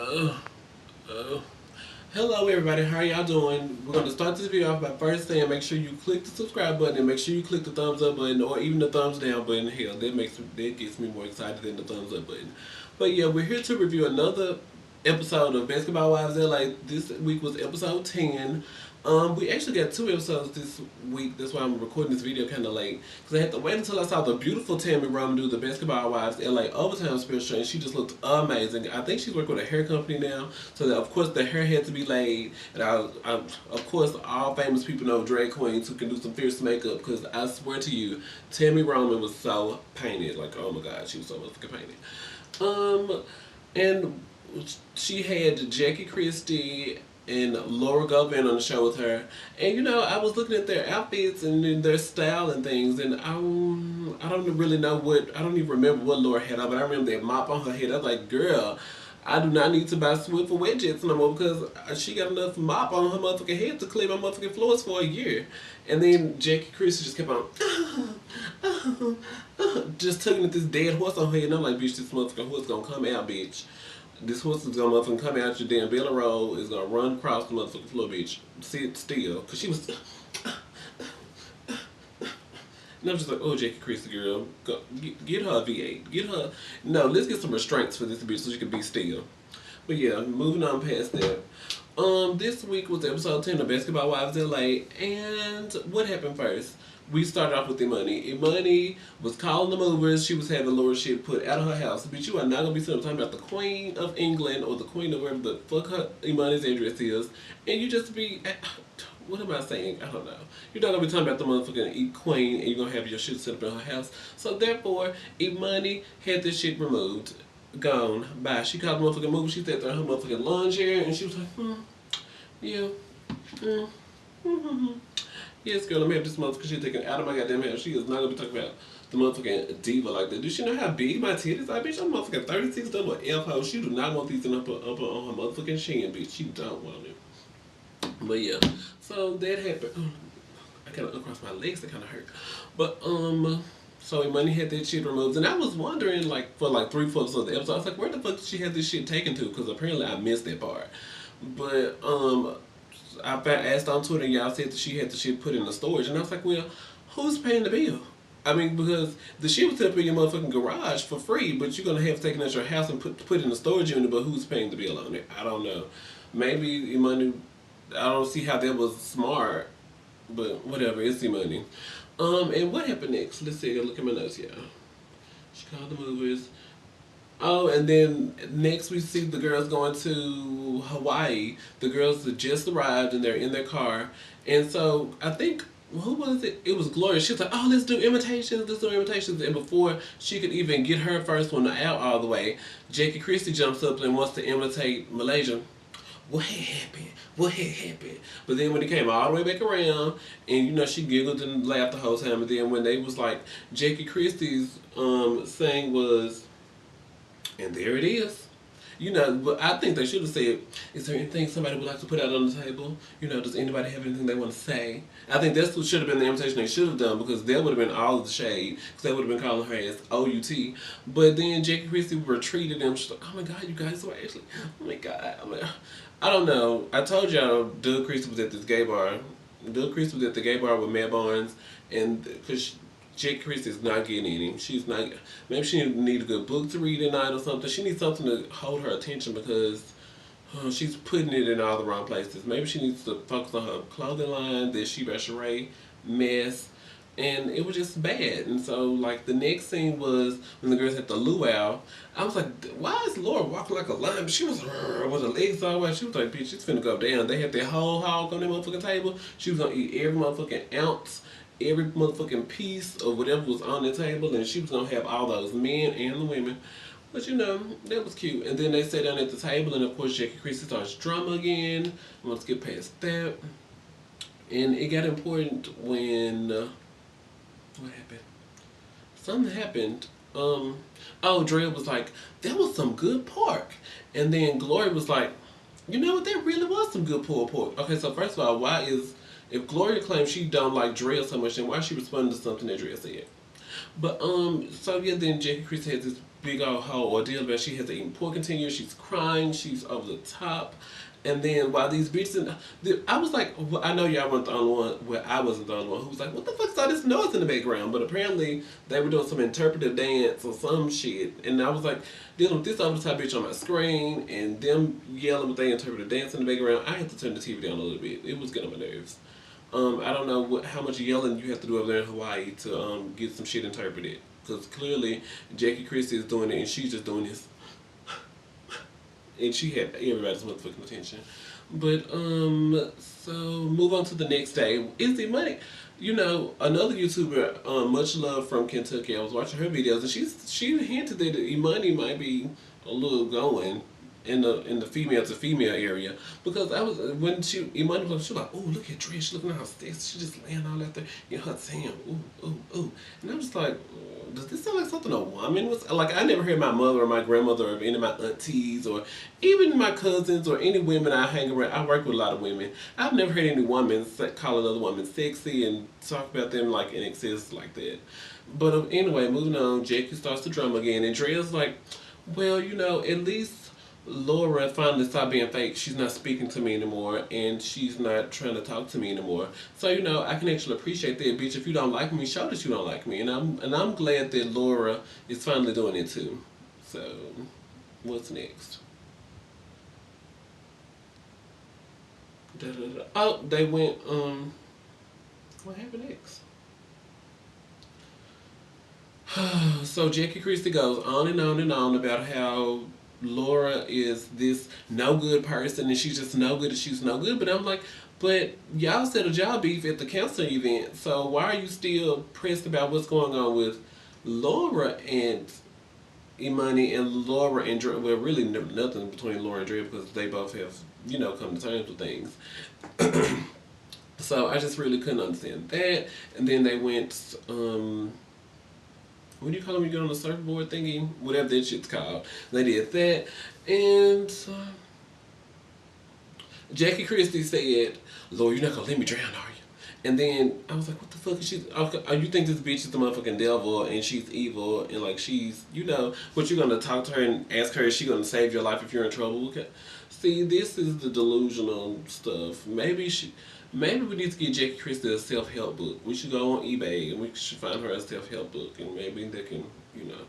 Uh, uh, Hello everybody, how y'all doing? We're going to start this video off by first saying make sure you click the subscribe button and make sure you click the thumbs up button or even the thumbs down button. Hell, that gets me more excited than the thumbs up button. But yeah, we're here to review another episode of Basketball Wives LA. This week was episode 10. We actually got two episodes this week. That's why I'm recording this video kind of late. Because I had to wait until I saw the beautiful Tami Roman do the Basketball Wives LA overtime special, and she just looked amazing. I think she's working with a hair company now, so that, of course, the hair had to be laid. And of course, all famous people know drag queens who can do some fierce makeup, because I swear to you, Tami Roman was so painted. Like, oh my god, she was so fucking painted. And she had Jackie Christie and Laura Govan on the show with her. And I was looking at their outfits and their style and things, and I don't really know I don't even remember what Laura had on, but I remember that mop on her head. I was like, girl, I do not need to buy Swift or wet jets no more because she got enough mop on her motherfucking head to clean my motherfucking floors for a year. And then Jackie Christie just kept on, just tugging at this dead horse on her head. And I'm like, bitch, this motherfucking horse gonna come out, bitch. This horse is gonna motherfucking come out your damn belly roll. Is gonna run across the motherfucking floor, bitch. Sit still, cause she was. And I'm just like, oh, Jackie Christie, girl, go, get her a V8. Get her. No, let's get some restraints for this bitch so she can be still. But yeah, moving on past that. This week was episode 10 of Basketball Wives LA, and what happened first? We started off with Imani. Imani was calling the movers. She was having Laura shit put out of her house. But you are not gonna be sitting talking about the Queen of England or the Queen of wherever the fuck her Imani's address is, and you just be. What am I saying? I don't know. You're not gonna be talking about the motherfucking queen and you're gonna have your shit set up in her house. So therefore, Imani had this shit removed. Gone. Bye. She called the motherfucking movie. She sat there in her motherfucking lawn chair and she was like, yeah. Yes, girl, let me have this motherfucking shit taken out of my goddamn house. She is not gonna be talking about the motherfucking diva like that. Does she know how big my titties are, bitch? I'm motherfucking 36 double F ho. She do not want these in up on her motherfucking chin, bitch. She don't want it. But yeah, so that happened. I kind of uncrossed my legs, that kind of hurt. But so Imani had that shit removed, and I was wondering, like, for like 3/4 of the episode, I was like, where the fuck did she have this shit taken to? Because apparently I missed that part. But I asked on Twitter, and y'all said that she had the shit put in the storage, and I was like, well, who's paying the bill? I mean, because the shit was set up in your motherfucking garage for free, but you're gonna have taken out your house and put in the storage unit. But who's paying the bill on it? I don't know. Maybe Imani. I don't see how that was smart, but whatever. It's Imani. And what happened next? Let's see. I look at my notes. Yeah, she called the movers. Oh, and then next we see the girls going to Hawaii. The girls that just arrived and they're in their car. And so I think, who was it? It was Gloria. She was like, oh, let's do imitations. Let's do imitations. And before she could even get her first one out all the way, Jackie Christie jumps up and wants to imitate Malaysia. What had happened? What had happened? But then when it came all the way back around, and she giggled and laughed the whole time. And then when they was like, Jackie Christie's saying was, and there it is. But I think they should have said, is there anything somebody would like to put out on the table? Does anybody have anything they want to say? I think that's what should have been the invitation they should have done, because that would have been all of the shade, because they would have been calling her as O-U-T. But then Jackie Christie retreated and she's like, oh my god, you guys so actually, oh my god. I don't know. I told y'all Doug Christie was at this gay bar. Doug Christie was at the gay bar with Matt Barnes, and because Jackie Christie is not getting any. She's not. Maybe she need a good book to read at night or something. She needs something to hold her attention because she's putting it in all the wrong places. Maybe she needs to focus on her clothing line, this She Sheree mess, and it was just bad. And so, like, the next scene was when the girls had the luau. I was like, why is Laura walking like a lion? She was with her legs all the way. She was like, bitch, it's finna go down. They had that whole hog on their motherfucking table. She was gonna eat every motherfucking ounce, every motherfucking piece of whatever was on the table, and she was gonna have all those men and the women. But that was cute. And then they sat down at the table, and of course Jackie Christie starts drama again. Let's get past that. And it got important when what happened? Something happened. Drea was like, that was some good pork. And then Gloria was like, you know what, that really was some good pulled pork. Okay, so first of all, if Gloria claims she don't like Drea so much, then why is she responding to something that Drea said? But so yeah, then Jackie Christie has this big old whole ordeal about she has to eat pork continuous. She's crying. She's over the top. And then while these bitches, I was like, well, I know y'all weren't the only one. Well, I wasn't the only one who was like, what the fuck's all this noise in the background? But apparently they were doing some interpretive dance or some shit, and I was like dealing with this over the top bitch on my screen and them yelling with their interpretive dance in the background. I had to turn the TV down a little bit. It was getting on my nerves. I don't know how much yelling you have to do over there in Hawaii to get some shit interpreted. Because clearly Jackie Christie is doing it and she's just doing this. And she had everybody's motherfucking attention. But, so move on to the next day. Is the money? You know, another YouTuber, Much Love from Kentucky, I was watching her videos and she hinted that Imani might be a little going in the female to female area because I was when she Imani was like, oh look at Trish, looking at how sexy, she just laying all out there in her tan, ooh, and I'm just like, does this sound like something a woman was like? I never heard my mother or my grandmother or any of my aunties or even my cousins or any women I hang around. I work with a lot of women. I've never heard any woman call another woman sexy and talk about them like in excess like that. But anyway, moving on, Jackie starts to drum again, and Drea's like, well, you know, at least Laura finally stopped being fake. She's not speaking to me anymore, and she's not trying to talk to me anymore. So you know, I can actually appreciate that, bitch. If you don't like me, show that you don't like me, and I'm glad that Laura is finally doing it too. So, what's next? Da, da, da. Oh, they went. What happened next? So Jackie Christie goes on and on and on about how Laura is this no good person and she's just no good and she's no good. But I'm like, but y'all settled y'all beef at the counseling event, so why are you still pressed about what's going on with Laura and Imani and Laura and Dre? Well, really nothing between Laura and Dre because they both have, you know, come to terms with things. So I just really couldn't understand that. And then they went, what do you call them? You get on the surfboard thingy, whatever that shit's called. They did that, and Jackie Christie said, "Lord, you're not gonna let me drown, are you?" And then I was like, "What the fuck is she? Okay, you think this bitch is the motherfucking devil and she's evil and like she's, you know, what you're gonna talk to her and ask her is she gonna save your life if you're in trouble?" Okay. See, this is the delusional stuff. Maybe we need to get Jackie Christie a self help book. We should go on eBay and we should find her a self help book, and maybe they can, you know.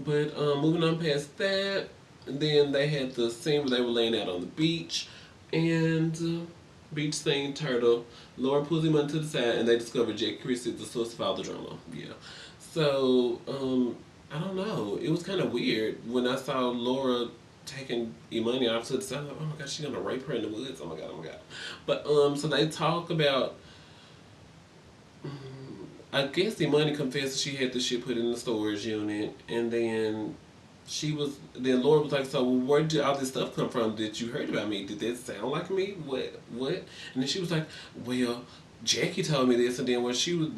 But moving on past that, and then they had the scene where they were laying out on the beach, and beach scene turtle. Laura pulls him onto the side, and they discover Jackie Christie is the source of all the drama. Yeah. So I don't know. It was kind of weird when I saw Laura taking Imani off to the side. Like, oh my god, she's gonna rape her in the woods. Oh my god, oh my god. But so they talk about. I guess Imani confessed she had the shit put in the storage unit, and then then Laura was like, so where did all this stuff come from that you heard about me? Did that sound like me? What? And then she was like, well, Jackie told me this, and then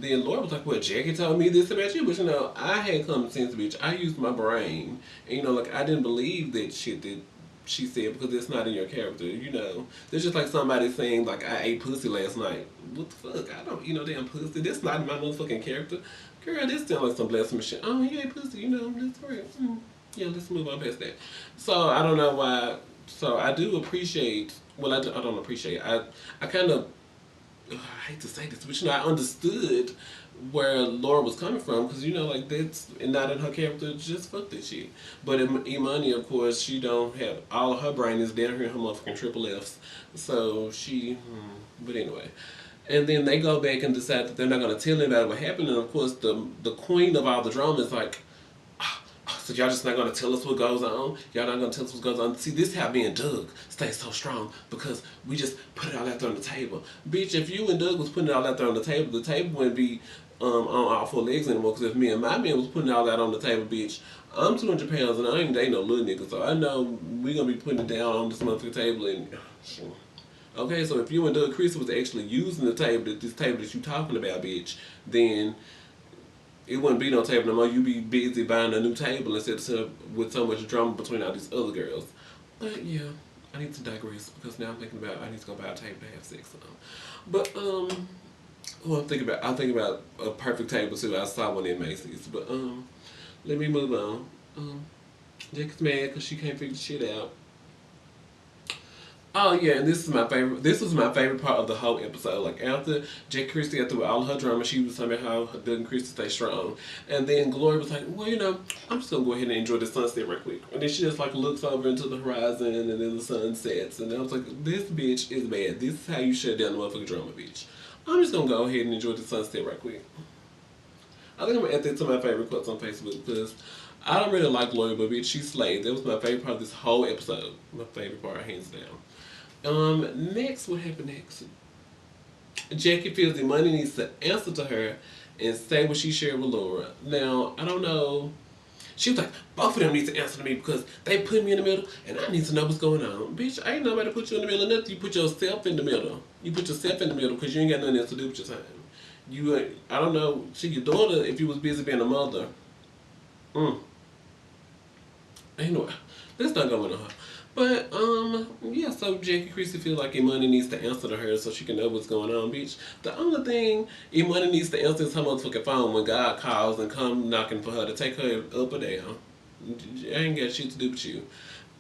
then Laura was like, well, Jackie told me this about you, but you know, I had common sense, bitch. I used my brain, and you know, like I didn't believe that shit that she said because it's not in your character, you know. It's just like somebody saying like I ate pussy last night. What the fuck? I don't eat no damn pussy. That's not in my motherfucking character. Girl, this sounds like some blasphemous shit. Oh, you ate pussy, you know, that's right. Yeah, let's move on past that. So I don't know why. So I do appreciate. Well, I don't appreciate. I kind of. I hate to say this, but you know, I understood where Laura was coming from because you know, like that's not in her character. Just fuck that shit. But Imani, of course, she don't have all of her brain is down here in her motherfucking triple F's. So she. But anyway. And then they go back and decide that they're not going to tell anybody what happened. And of course, the queen of all the drama is like, so y'all just not gonna tell us what goes on? Y'all not gonna tell us what goes on? See, this is how me and Doug stay so strong because we just put it all out there on the table. Bitch, if you and Doug was putting it all out there on the table wouldn't be on all four legs anymore. Because if me and my man was putting all that on the table, bitch, I'm 200 pounds and I ain't dating no little nigga. So I know we gonna be putting it down on this motherfucking table and... Okay, so if you and Doug Christie was actually using this table that you talking about, bitch, then it wouldn't be no table no more. You'd be busy buying a new table instead of with so much drama between all these other girls. But yeah, I need to digress because now I'm thinking about I need to go buy a table to have sex on. But Well, I'm thinking about a perfect table too. I saw one in Macy's, but let me move on. Jack's mad because she can't figure shit out. Oh yeah, and this is my favorite. This was my favorite part of the whole episode. Like after Jack Christie got through all her drama, she was talking about how Doug and Christie stay strong, and then Gloria was like, "Well, I'm just gonna go ahead and enjoy the sunset right quick." And then she just like looks over into the horizon, and then the sun sets, and I was like, "This bitch is bad. This is how you shut down the motherfucking drama, bitch." I'm just gonna go ahead and enjoy the sunset right quick. I think I'm gonna add that to my favorite quotes on Facebook because I don't really like Gloria, but bitch, she slayed. That was my favorite part of this whole episode. My favorite part, hands down. Next, what happened next? Jackie feels the money needs to answer to her and say what she shared with Laura. Now, I don't know. She was like, both of them need to answer to me because they put me in the middle and I need to know what's going on. Bitch, ain't nobody put you in the middle of nothing. You put yourself in the middle. You put yourself in the middle because you ain't got nothing else to do with your time. I don't know, she your daughter if you was busy being a mother. Mm. Anyway, let's not go into her. But yeah. So Jackie Christie feel like Imani needs to answer to her so she can know what's going on, bitch. The only thing Imani needs to answer is her motherfucking phone when God calls and come knocking for her to take her up or down. I ain't got shit to do with you.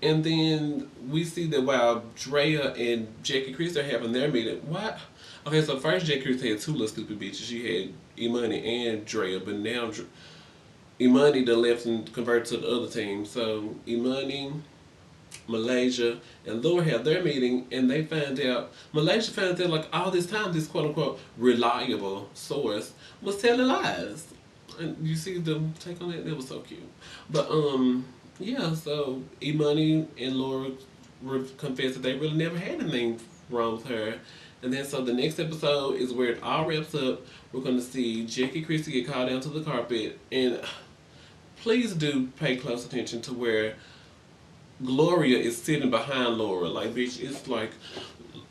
And then we see that while Drea and Jackie Christie are having their meeting, what? Okay, so first Jackie Christie had two little stupid bitches. She had Imani and Drea, but now Imani done left and converted to the other team. So Imani, Malaysia, and Laura have their meeting, and they find out Malaysia finds out like all this time this quote unquote reliable source was telling lies. And you see them take on that? That was so cute. But yeah. So Imani and Laura confessed that they really never had anything wrong with her. And then so the next episode is where it all wraps up. We're gonna see Jackie Christie get called down to the carpet, and please do pay close attention to where Gloria is sitting behind Laura. Like, bitch, it's like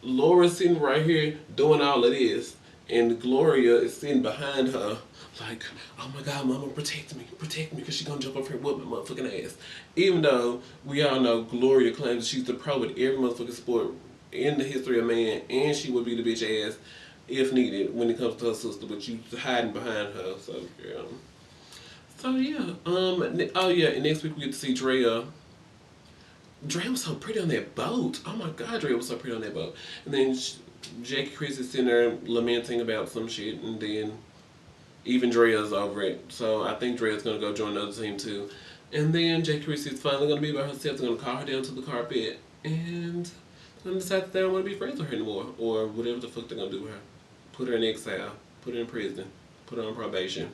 Laura's sitting right here doing all of this, and Gloria is sitting behind her, like, oh my God, mama, protect me, because she's gonna jump up here and whoop my motherfucking ass. Even though we all know Gloria claims she's the pro with every motherfucking sport in the history of man, and she would be the bitch ass if needed when it comes to her sister, but you hiding behind her, so yeah. So yeah, oh yeah, and next week we get to see Drea. Dre was so pretty on that boat. Oh my God, Dre was so pretty on that boat. And then Jackie Chris is sitting there lamenting about some shit, and then even Drea's over it. So I think Drea's gonna go join the other team too. And then Jackie Chris is finally gonna be by herself. They're gonna call her down to the carpet, and they're gonna decide that they don't want to be friends with her anymore, or whatever the fuck they're gonna do with her. Put her in exile, put her in prison, put her on probation,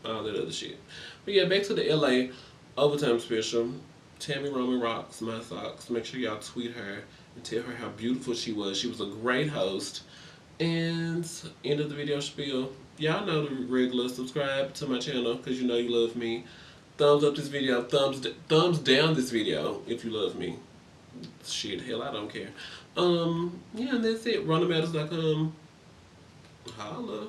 all that other shit. But yeah, back to the LA overtime special. Tami Roman rocks my socks. Make sure y'all tweet her and tell her how beautiful she was. She was a great host. And end of the video spiel. Y'all know the regular. Subscribe to my channel because you know you love me. Thumbs up this video. Thumbs down this video if you love me. Shit, hell, I don't care. Yeah, and that's it. RondaMatters.com. Holla.